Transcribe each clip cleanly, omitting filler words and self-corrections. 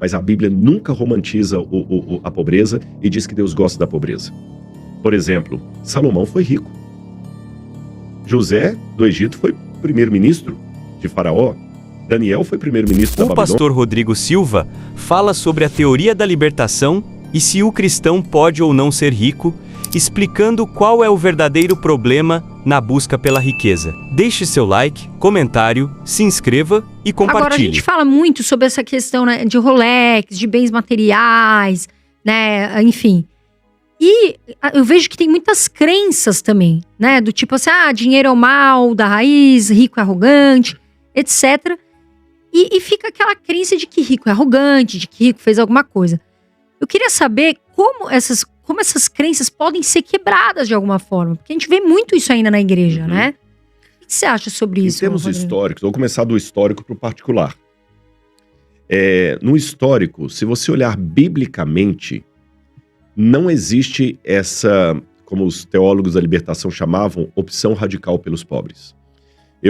Mas a Bíblia nunca romantiza a pobreza e diz que Deus gosta da pobreza. Por exemplo, Salomão foi rico. José, do Egito, foi primeiro-ministro de Faraó. Daniel foi primeiro-ministro da Babilônia. O pastor Rodrigo Silva fala sobre a teoria da libertação e se o cristão pode ou não ser rico, explicando qual é o verdadeiro problema na busca pela riqueza. Deixe seu like, comentário, se inscreva e compartilhe. Agora, a gente fala muito sobre essa questão, né, de Rolex, de bens materiais, né, enfim. E eu vejo que tem muitas crenças também, né, do tipo assim, dinheiro é o mal da raiz, rico é arrogante, etc. E fica aquela crença de que rico é arrogante, de que rico fez alguma coisa. Eu queria saber como essas crenças podem ser quebradas de alguma forma. Porque a gente vê muito isso ainda na igreja, né? O que você acha sobre isso? Em termos Rodrigo? históricos, vou começar do histórico para o particular. No histórico, se você olhar biblicamente, não existe essa, como os teólogos da libertação chamavam, opção radical pelos pobres.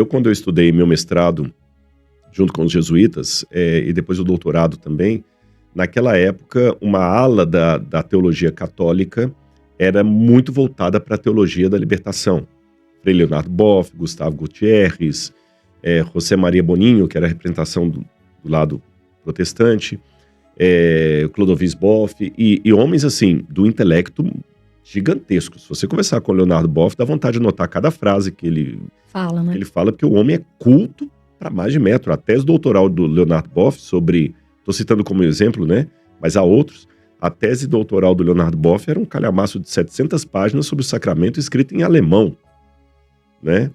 Quando eu estudei meu mestrado, junto com os jesuítas, e depois o doutorado também, naquela época, uma ala da teologia católica era muito voltada para a teologia da libertação. Frei Leonardo Boff, Gustavo Gutierrez, José Maria Boninho, que era a representação do lado protestante, Clodovis Boff, e homens, assim, do intelecto gigantesco. Se você conversar com o Leonardo Boff, dá vontade de notar cada frase que ele fala, né? Que ele fala, porque o homem é culto para mais de metro. A tese doutoral do Leonardo Boff sobre... Estou citando como exemplo, né? Mas há outros. A tese doutoral do Leonardo Boff era um calhamaço de 700 páginas sobre o sacramento escrito em alemão, né?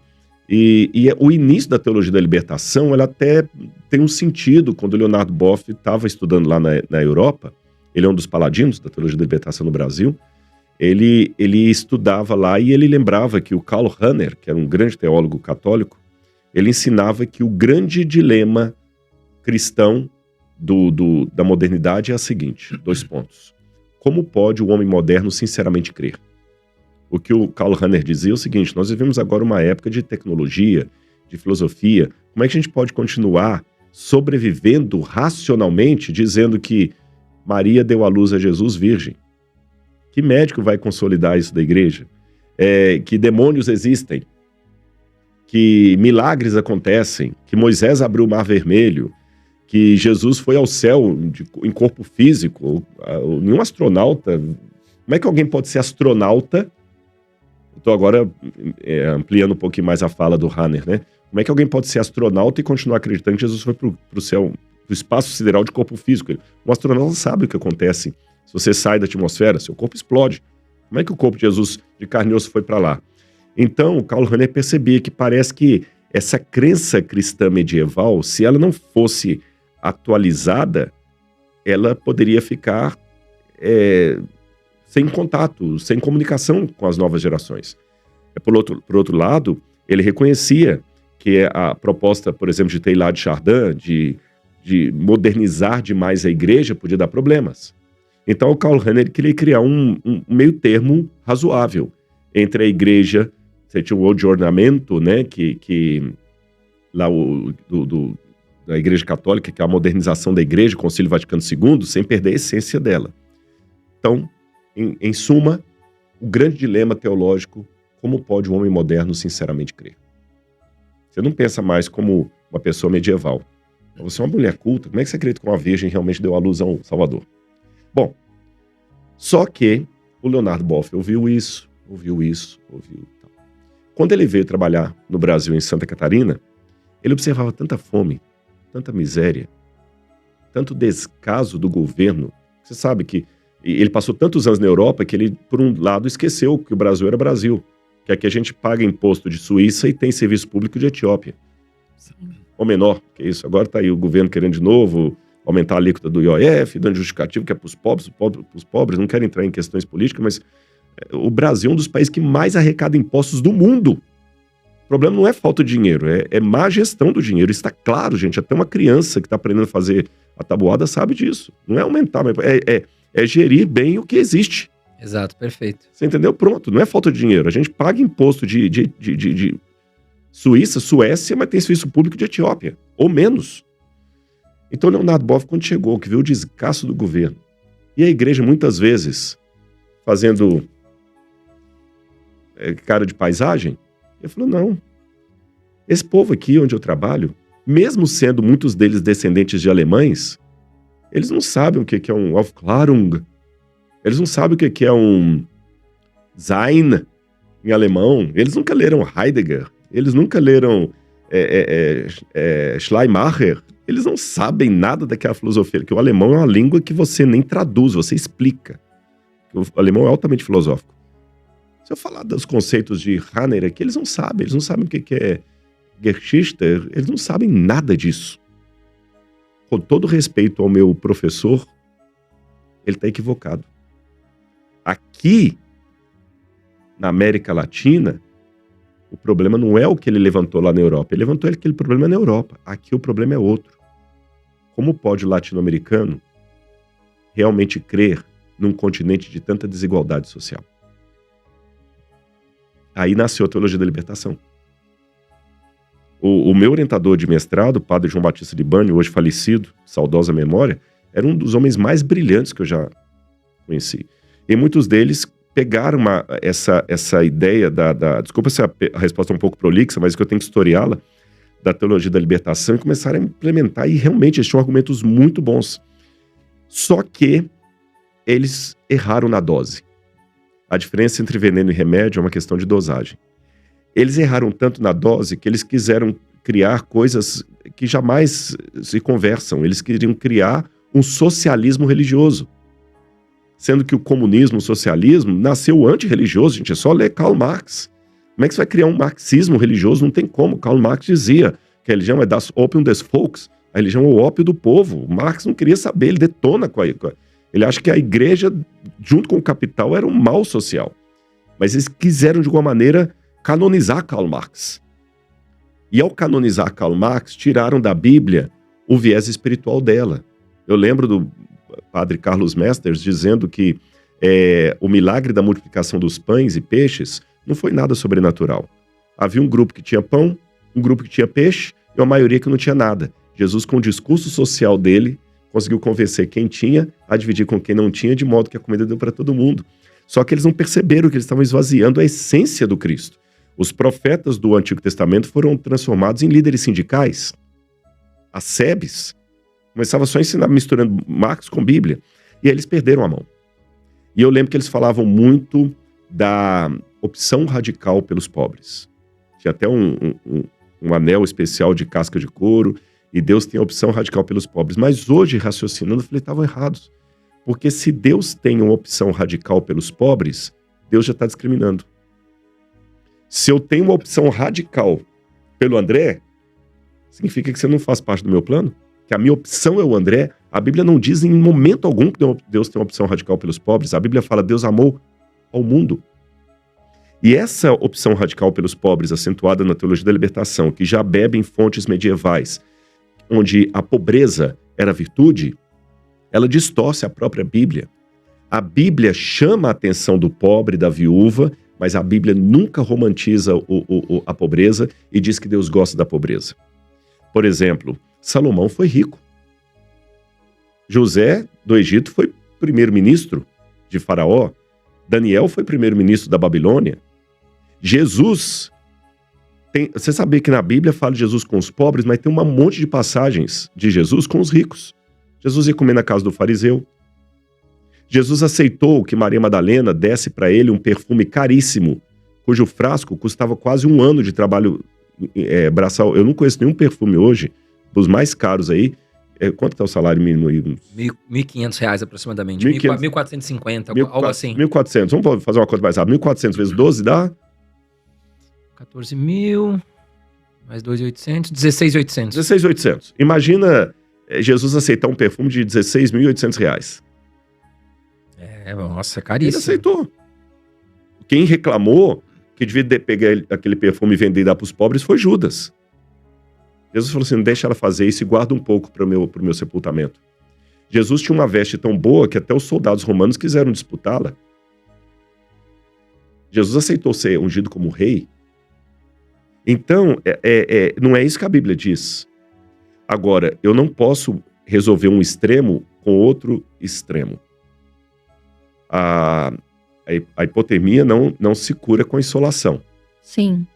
E o início da teologia da libertação, ela até tem um sentido quando o Leonardo Boff estava estudando lá na Europa. Ele é um dos paladinos da teologia da libertação no Brasil. Ele estudava lá e ele lembrava que o Karl Rahner, que era um grande teólogo católico, ele ensinava que o grande dilema cristão da modernidade é a seguinte, 2 pontos. Como pode o homem moderno sinceramente crer? O que o Karl Rahner dizia é o seguinte, nós vivemos agora uma época de tecnologia, de filosofia, como é que a gente pode continuar sobrevivendo racionalmente dizendo que Maria deu à luz a Jesus virgem? Que médico vai consolidar isso da igreja? Que demônios existem? Que milagres acontecem? Que Moisés abriu o mar vermelho? Que Jesus foi ao céu em corpo físico? Nenhum astronauta... Como é que alguém pode ser astronauta? Estou agora ampliando um pouquinho mais a fala do Rahner, né? Como é que alguém pode ser astronauta e continuar acreditando que Jesus foi para o céu, para o espaço sideral de corpo físico? Um astronauta sabe o que acontece. Se você sai da atmosfera, seu corpo explode. Como é que o corpo de Jesus de carne e osso foi para lá? Então, o Karl Rahner percebia que parece que essa crença cristã medieval, se ela não fosse atualizada, ela poderia ficar sem contato, sem comunicação com as novas gerações. Por outro lado, ele reconhecia que a proposta, por exemplo, de Teilhard de Chardin, de modernizar demais a igreja, podia dar problemas. Então, o Karl Rahner queria criar um meio termo razoável entre a igreja, você tinha o adornamento, né, que lá da igreja católica, que é a modernização da igreja, o Concílio Vaticano II, sem perder a essência dela. Então, em suma, o grande dilema teológico, como pode o homem moderno sinceramente crer? Você não pensa mais como uma pessoa medieval. Você é uma mulher culta, como é que você acredita que uma virgem realmente deu à luz ao Salvador? Bom, só que o Leonardo Boff ouviu isso. Quando ele veio trabalhar no Brasil, em Santa Catarina, ele observava tanta fome, tanta miséria, tanto descaso do governo. Você sabe que ele passou tantos anos na Europa que ele, por um lado, esqueceu que o Brasil era Brasil. Que aqui a gente paga imposto de Suíça e tem serviço público de Etiópia. Sim. Ou menor que isso. Agora está aí o governo querendo de novo aumentar a alíquota do IOF, dando justificativo que é para os pobres, não quero entrar em questões políticas, mas o Brasil é um dos países que mais arrecada impostos do mundo. O problema não é falta de dinheiro, é má gestão do dinheiro. Isso está claro, gente. Até uma criança que está aprendendo a fazer a tabuada sabe disso. Não é aumentar, mas é gerir bem o que existe. Exato, perfeito. Você entendeu? Pronto, não é falta de dinheiro. A gente paga imposto de Suíça, Suécia, mas tem serviço público de Etiópia, ou menos. Então, Leonardo Boff, quando chegou, que viu o descasso do governo, e a igreja, muitas vezes, fazendo cara de paisagem, ele falou, não, esse povo aqui onde eu trabalho, mesmo sendo muitos deles descendentes de alemães, eles não sabem o que é um Aufklärung, eles não sabem o que é um Sein em alemão, eles nunca leram Heidegger, eles nunca leram Schleiermacher, eles não sabem nada daquela filosofia, que o alemão é uma língua que você nem traduz, você explica. O alemão é altamente filosófico. Se eu falar dos conceitos de Hahnemann aqui, eles não sabem o que é Geschichte, eles não sabem nada disso. Com todo respeito ao meu professor, ele está equivocado. Aqui, na América Latina, o problema não é o que ele levantou lá na Europa. Ele levantou aquele problema na Europa. Aqui o problema é outro. Como pode o latino-americano realmente crer num continente de tanta desigualdade social? Aí nasceu a teologia da libertação. O meu orientador de mestrado, o padre João Batista Libânio, hoje falecido, saudosa memória, era um dos homens mais brilhantes que eu já conheci. E muitos deles pegaram essa ideia desculpa se a resposta é um pouco prolixa, mas que eu tenho que historiá-la, da teologia da libertação, e começaram a implementar, e realmente eles tinham argumentos muito bons. Só que eles erraram na dose. A diferença entre veneno e remédio é uma questão de dosagem. Eles erraram tanto na dose que eles quiseram criar coisas que jamais se conversam. Eles queriam criar um socialismo religioso. Sendo que o comunismo, o socialismo, nasceu antirreligioso, gente. É só ler Karl Marx. Como é que você vai criar um marxismo religioso? Não tem como. Karl Marx dizia que a religião é das Opium des Volks. A religião é o ópio do povo. O Marx não queria saber, ele detona com a... Ele acha que a igreja, junto com o capital, era um mal social. Mas eles quiseram, de alguma maneira, canonizar Karl Marx. E ao canonizar Karl Marx, tiraram da Bíblia o viés espiritual dela. Eu lembro do padre Carlos Mesters dizendo que o milagre da multiplicação dos pães e peixes não foi nada sobrenatural. Havia um grupo que tinha pão, um grupo que tinha peixe e uma maioria que não tinha nada. Jesus, com o discurso social dele, conseguiu convencer quem tinha a dividir com quem não tinha, de modo que a comida deu para todo mundo. Só que eles não perceberam que eles estavam esvaziando a essência do Cristo. Os profetas do Antigo Testamento foram transformados em líderes sindicais. As SEBs começava só a ensinar misturando Marx com Bíblia. E aí eles perderam a mão. E eu lembro que eles falavam muito da opção radical pelos pobres. Tinha até um anel especial de casca de couro, e Deus tem a opção radical pelos pobres. Mas hoje, raciocinando, eu falei, estavam errados. Porque se Deus tem uma opção radical pelos pobres, Deus já está discriminando. Se eu tenho uma opção radical pelo André, significa que você não faz parte do meu plano? Que a minha opção é o André? A Bíblia não diz em momento algum que Deus tem uma opção radical pelos pobres. A Bíblia fala, Deus amou ao mundo. E essa opção radical pelos pobres, acentuada na teologia da libertação, que já bebe em fontes medievais, onde a pobreza era virtude, ela distorce a própria Bíblia. A Bíblia chama a atenção do pobre, da viúva, mas a Bíblia nunca romantiza a pobreza e diz que Deus gosta da pobreza. Por exemplo, Salomão foi rico. José, do Egito, foi primeiro-ministro de Faraó. Daniel foi primeiro-ministro da Babilônia. Jesus... Você sabia que na Bíblia fala de Jesus com os pobres, mas tem um monte de passagens de Jesus com os ricos. Jesus ia comer na casa do fariseu. Jesus aceitou que Maria Madalena desse para ele um perfume caríssimo, cujo frasco custava quase 1 ano de trabalho braçal. Eu não conheço nenhum perfume hoje, dos mais caros aí. Quanto está o salário mínimo aí? R$1.500 aproximadamente. 1.450, algo assim. 1.400. Vamos fazer uma conta mais rápida. 1.400 vezes 12 dá... 14 mil, mais 2.800, 16.800. 16.800. Imagina Jesus aceitar um perfume de R$16.800. Nossa, é caríssimo. Ele aceitou. Quem reclamou que devia pegar aquele perfume e vender e dar para os pobres foi Judas. Jesus falou assim, deixa ela fazer isso e guarda um pouco para o meu sepultamento. Jesus tinha uma veste tão boa que até os soldados romanos quiseram disputá-la. Jesus aceitou ser ungido como rei. Então, não é isso que a Bíblia diz. Agora, eu não posso resolver um extremo com outro extremo. A hipotermia não se cura com insolação. Sim.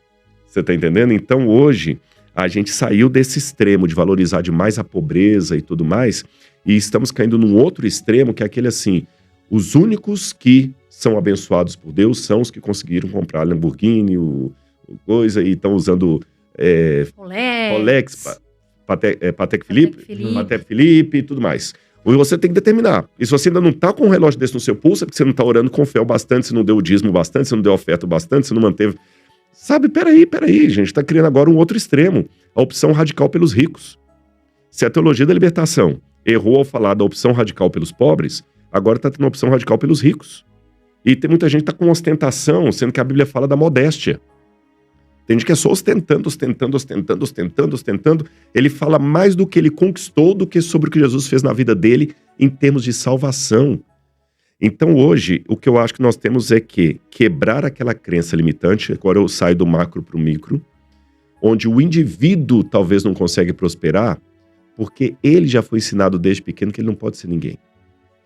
Você está entendendo? Então, hoje, a gente saiu desse extremo de valorizar demais a pobreza e tudo mais, e estamos caindo num outro extremo, que é aquele assim, os únicos que são abençoados por Deus são os que conseguiram comprar Lamborghini, coisa, e estão usando Rolex, Patek Philippe e tudo mais. Você tem que determinar. E se você ainda não está com um relógio desse no seu pulso, é porque você não está orando com fé o bastante, você não deu o dízimo bastante, você não deu oferta o bastante, você não manteve... Sabe, peraí, gente, está criando agora um outro extremo, a opção radical pelos ricos. Se a teologia da libertação errou ao falar da opção radical pelos pobres, agora está tendo uma opção radical pelos ricos. E tem muita gente que está com ostentação, sendo que a Bíblia fala da modéstia. Tem gente que é só ostentando. Ele fala mais do que ele conquistou do que sobre o que Jesus fez na vida dele em termos de salvação. Então hoje, o que eu acho que nós temos é que quebrar aquela crença limitante, agora eu saio do macro para o micro, onde o indivíduo talvez não consegue prosperar, porque ele já foi ensinado desde pequeno que ele não pode ser ninguém.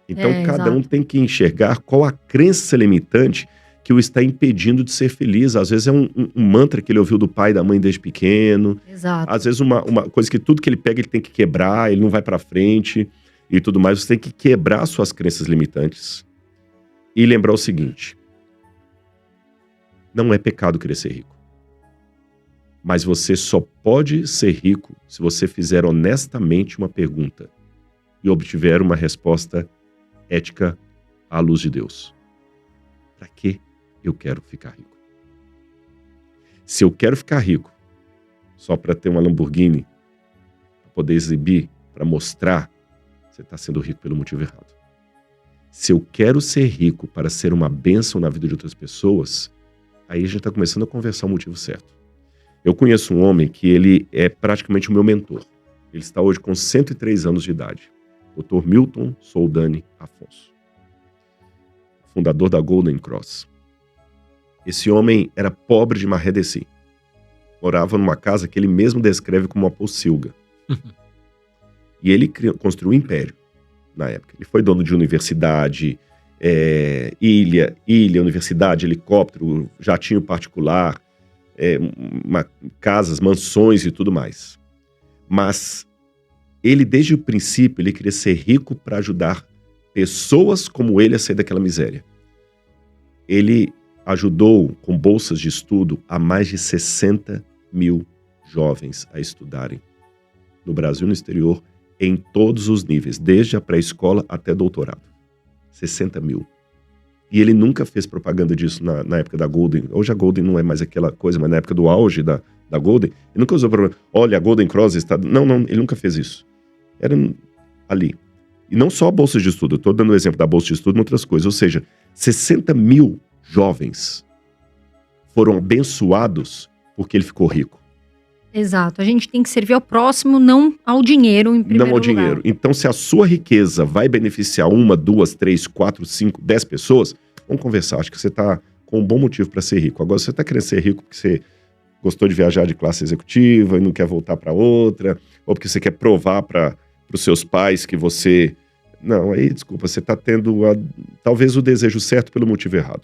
Então cada um tem que enxergar qual a crença limitante que o está impedindo de ser feliz. Às vezes é um mantra que ele ouviu do pai e da mãe desde pequeno. Exato. Às vezes uma coisa que tudo que ele pega ele tem que quebrar, ele não vai para frente e tudo mais. Você tem que quebrar suas crenças limitantes e lembrar o seguinte: não é pecado querer ser rico. Mas você só pode ser rico se você fizer honestamente uma pergunta e obtiver uma resposta ética à luz de Deus. Para quê eu quero ficar rico? Se eu quero ficar rico só para ter uma Lamborghini, para poder exibir, para mostrar, você está sendo rico pelo motivo errado. Se eu quero ser rico para ser uma bênção na vida de outras pessoas, aí a gente está começando a conversar o motivo certo. Eu conheço um homem que ele é praticamente o meu mentor. Ele está hoje com 103 anos de idade. Dr. Milton Soldani Afonso, fundador da Golden Cross. Esse homem era pobre de maré de si. Morava numa casa que ele mesmo descreve como uma pocilga. E ele construiu um império na época. Ele foi dono de universidade, ilha, universidade, helicóptero, jatinho particular, casas, mansões e tudo mais. Mas ele, desde o princípio, ele queria ser rico para ajudar pessoas como ele a sair daquela miséria. Ele ajudou com bolsas de estudo a mais de 60 mil jovens a estudarem no Brasil e no exterior, em todos os níveis, desde a pré-escola até doutorado. 60 mil. E ele nunca fez propaganda disso na época da Golden. Hoje a Golden não é mais aquela coisa, mas na época do auge da Golden, ele nunca usou propaganda. Olha, a Golden Cross está... Não, ele nunca fez isso. Era ali. E não só a bolsa de estudo, eu estou dando o exemplo da bolsa de estudo e outras coisas. Ou seja, 60 mil jovens foram abençoados porque ele ficou rico. Exato. A gente tem que servir ao próximo, não ao dinheiro em primeiro lugar. Não ao dinheiro. Então, se a sua riqueza vai beneficiar 1, 2, 3, 4, 5, 10 pessoas, vamos conversar. Acho que você está com um bom motivo para ser rico. Agora, você está querendo ser rico porque você gostou de viajar de classe executiva e não quer voltar para outra, ou porque você quer provar para os seus pais que você... Não, aí, desculpa, você está tendo talvez o desejo certo pelo motivo errado.